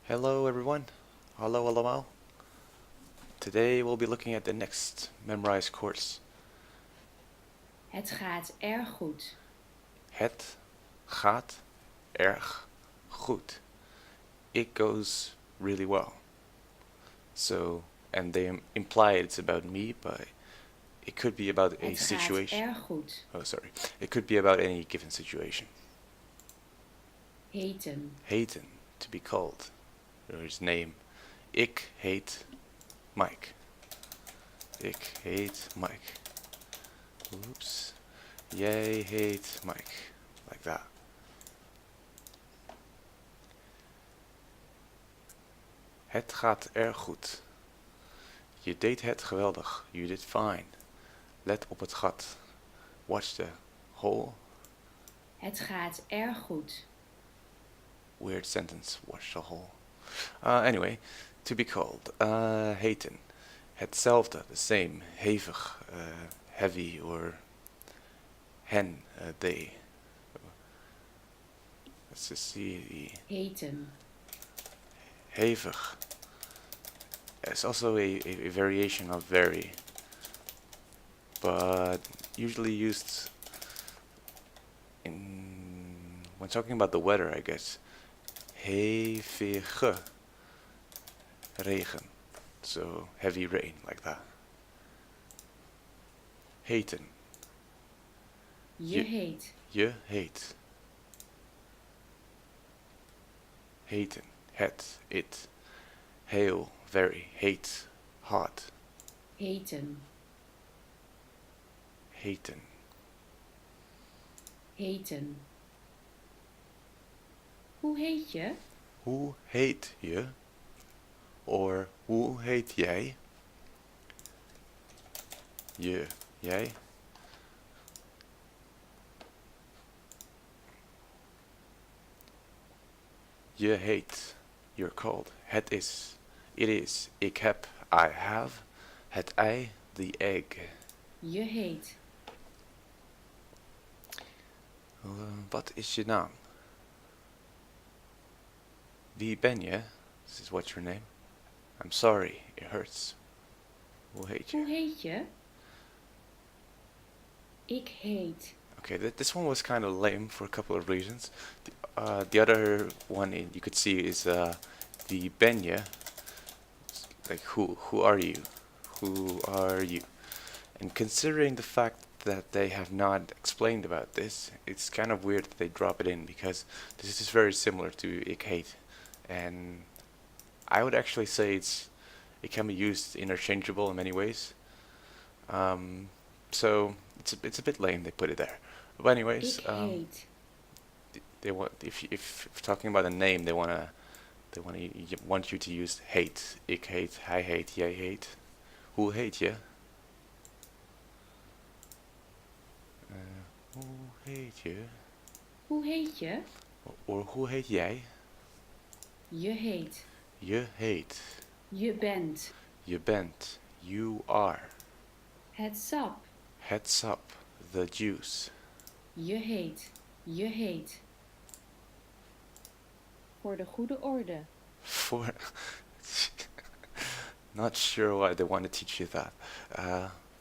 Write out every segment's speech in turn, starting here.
Hello everyone. Hallo allemaal. Today we'll be looking at the next Memrise course. Het gaat erg goed. Het gaat erg goed. It goes really well. So, and they imply it's about me, but it could be about a Het gaat situation. erg goed. Oh, sorry. It could be about any given situation. Heten. Hatin, to be called, or his name. Ik heet Mike. Ik heet Mike. Oops. Jij heet Mike. Like that. Het gaat erg goed. Je deed het geweldig. You did fine. Let op het gat. Watch the hole. Het gaat erg goed. Weird sentence. Watch the hole. Anyway, to be called. Haten. Hetzelfde. The same. Hevig. Heavy or hen. They. Let's just see. Heten. Hevig. It's also a variation of very, but usually used when talking about the weather, I guess. Hevige regen. So heavy rain, like that. Haten. Je heet. Je heet. Haten. Het. It. Heel. Very. Hate. Hot. Heten. Haten. Heten. Hoe heet je? Hoe heet je? Or hoe heet jij? Je. Jij. Je heet. You're called. Het is. It is. Ik heb. I have. Het ei. The egg. Je heet. Wat is je naam? Wie ben je? This is what's your name? I'm sorry. It hurts. Hoe heet je? Hoe heet je? Ik heet. Okay, this one was kind of lame for a couple of reasons. The other one you could see is the Benya. Like who are you? Who are you? And considering the fact that they have not explained about this, it's kind of weird that they drop it in because this is very similar to ik heet, and I would actually say it can be used interchangeable in many ways. So it's a bit lame they put it there. But anyways, Ik heet. they want if talking about a name, want you to use hate. Ik heet, hij heet, jij heet. Hoe heet je? Hoe heet je? Hoe heet je? Or hoe heet jij? Je heet. Je heet. Je bent. Je bent. You are. Het sap. Het sap. The juice. Je heet. Je heet. Voor de goede orde. For not sure why they want to teach you that.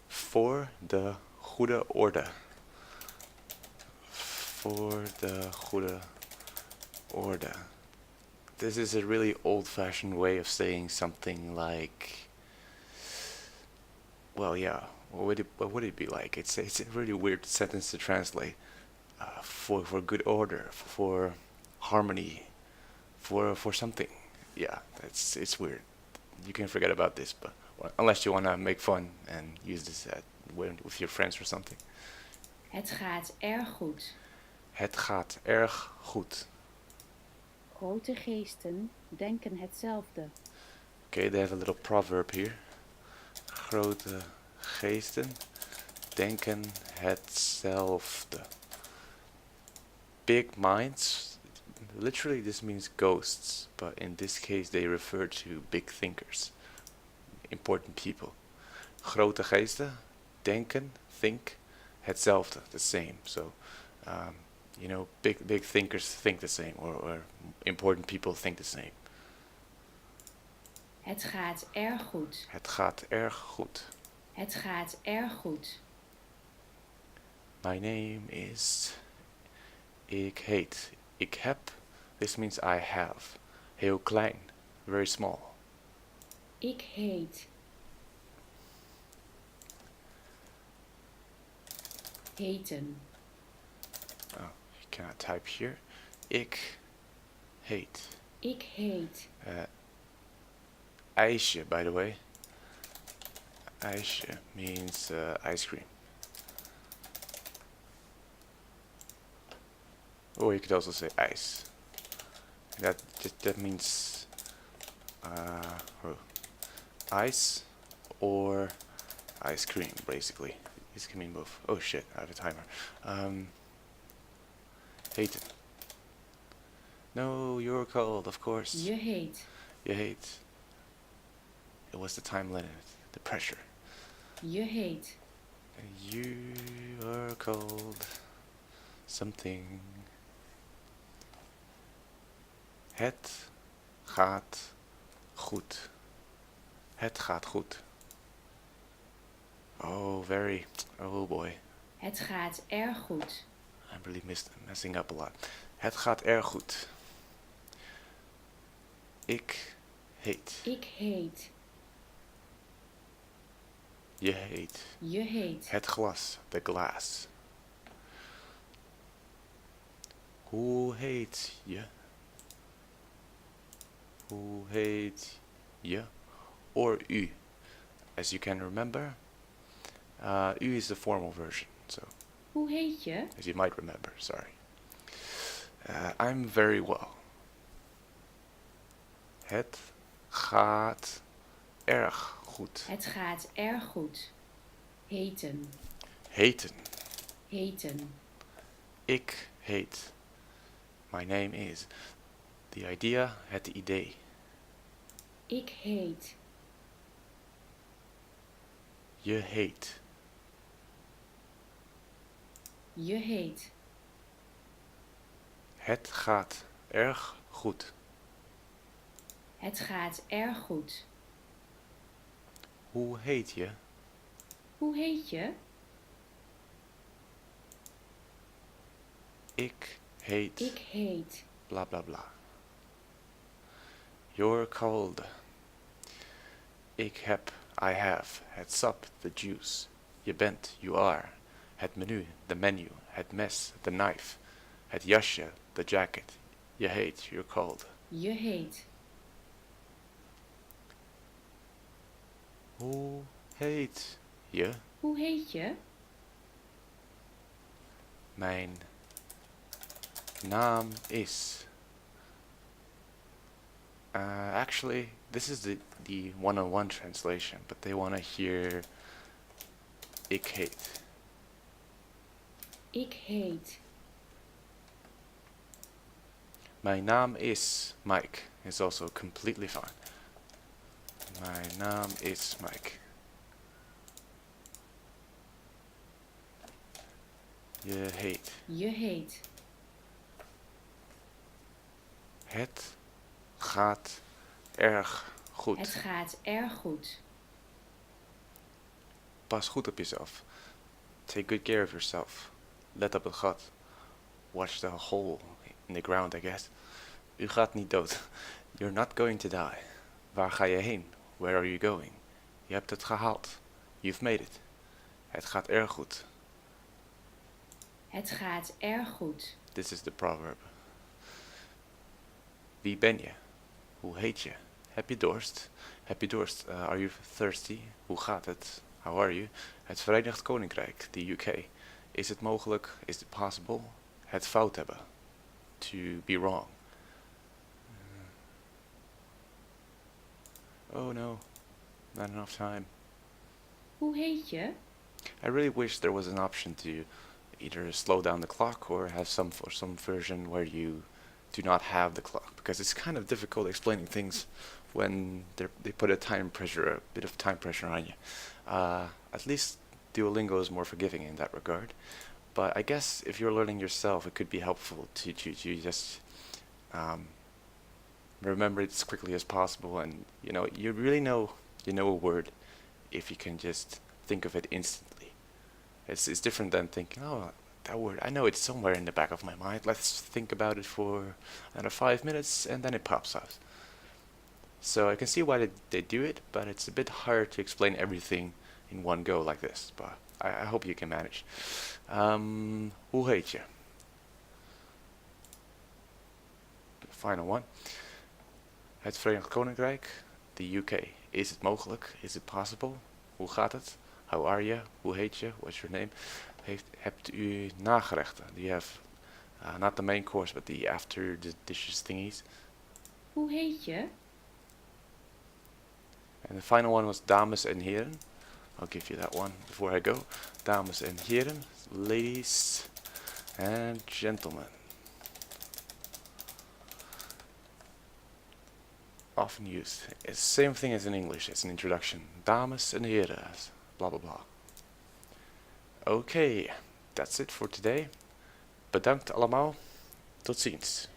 For the goede orde. For the goede orde. This is a really old-fashioned way of saying something like, well, yeah. What would it be like? It's a really weird sentence to translate. For good order, for harmony, for something. Yeah, it's weird. You can forget about this, but unless you wanna make fun and use this with your friends or something. Het gaat erg goed. Het gaat erg goed. Grote geesten denken hetzelfde. Okay, they have a little proverb here. Grote geesten denken hetzelfde. Big minds, literally this means ghosts, but in this case they refer to big thinkers, important people. Grote geesten, denken, think, hetzelfde, the same. So, big thinkers think the same, or important people think the same. Het gaat erg goed. Het gaat erg goed. Het gaat erg goed. My name is... Ik heet. Ik heb. This means I have. Heel klein. Very small. Ik heet. Heten. Oh, you cannot type here. Ik heet. Ik heet. IJsje, by the way. IJsje means ice cream. Or you could also say ice. That means ice or ice cream, basically. This can mean both. Oh shit, I have a timer. Haten. No, you're cold, of course. Je heet. You hate. It was the time limit, the pressure. Je heet. You are cold. Something. Het gaat goed. Het gaat goed. Oh, very. Oh boy. Het gaat erg goed. I'm really messing up a lot. Het gaat erg goed. Ik heet. Ik heet. Je heet. Je heet. Het glas. The glass. Hoe heet je? Hoe heet je? Or u. As you can remember, u is the formal version. So, Hoe heet je? as you might remember, sorry. I'm very well. Het gaat erg goed. Het gaat erg goed. Heten. Heten. Heten. Ik heet. My name is. The idea, het idee. Ik heet. Je heet. Je heet. Het gaat erg goed. Het gaat erg goed. Hoe heet je? Hoe heet je? Ik heet. Ik heet. Bla bla bla. You're cold. Ik heb. I have. Het sap. The juice. Je bent. You are. Het menu. The menu. Het mes. The knife. Het jasje. The jacket. Je heet. You're cold. Je heet. Hoe heet je? Hoe heet je? Mijn naam is. Actually, this is the one-on-one translation, but they want to hear ik heet. Ik heet. Mijn naam is Mike. Is also completely fine. Mijn naam is Mike. Je heet. Je heet. Het gaat erg goed. Het gaat erg goed. Pas goed op jezelf. Take good care of yourself. Let op het gat. Watch the hole in the ground, I guess. U gaat niet dood. You're not going to die. Waar ga je heen? Where are you going? Je hebt het gehaald. You've made it. Het gaat erg goed. Het gaat erg goed. This is the proverb. Wie ben je? Hoe heet je? Heb je dorst? Heb je dorst? Are you thirsty? Hoe gaat het? How are you? Het Verenigd Koninkrijk, the UK. Is het mogelijk? Is it possible? Het fout hebben. To be wrong. Oh no, not enough time. Hoe heet je? I really wish there was an option to either slow down the clock or have some version where you do not have the clock, because it's kind of difficult explaining things when they put a bit of time pressure on you. At least Duolingo is more forgiving in that regard. But I guess if you're learning yourself, it could be helpful to just remember it as quickly as possible, and you really know a word if you can just think of it instantly. It's different than thinking, oh, that word, I know it's somewhere in the back of my mind. Let's think about it for another 5 minutes, and then it pops out. So I can see why they do it, but it's a bit hard to explain everything in one go like this. But I hope you can manage. Hoe heet je? The final one. Het Verenigd Koninkrijk, the UK. Is it mogelijk? Is it possible? Hoe gaat het? How are you? Hoe heet je? What's your name? Hebt u nagerechten? Do you have not the main course, but the after the dishes thingies? Hoe heet je? And the final one was dames en heren. I'll give you that one before I go. Dames en heren, ladies and gentlemen. Often used. It's the same thing as in English. It's an introduction. Dames en heren. Blah blah blah. Okay, that's it for today. Bedankt allemaal. Tot ziens.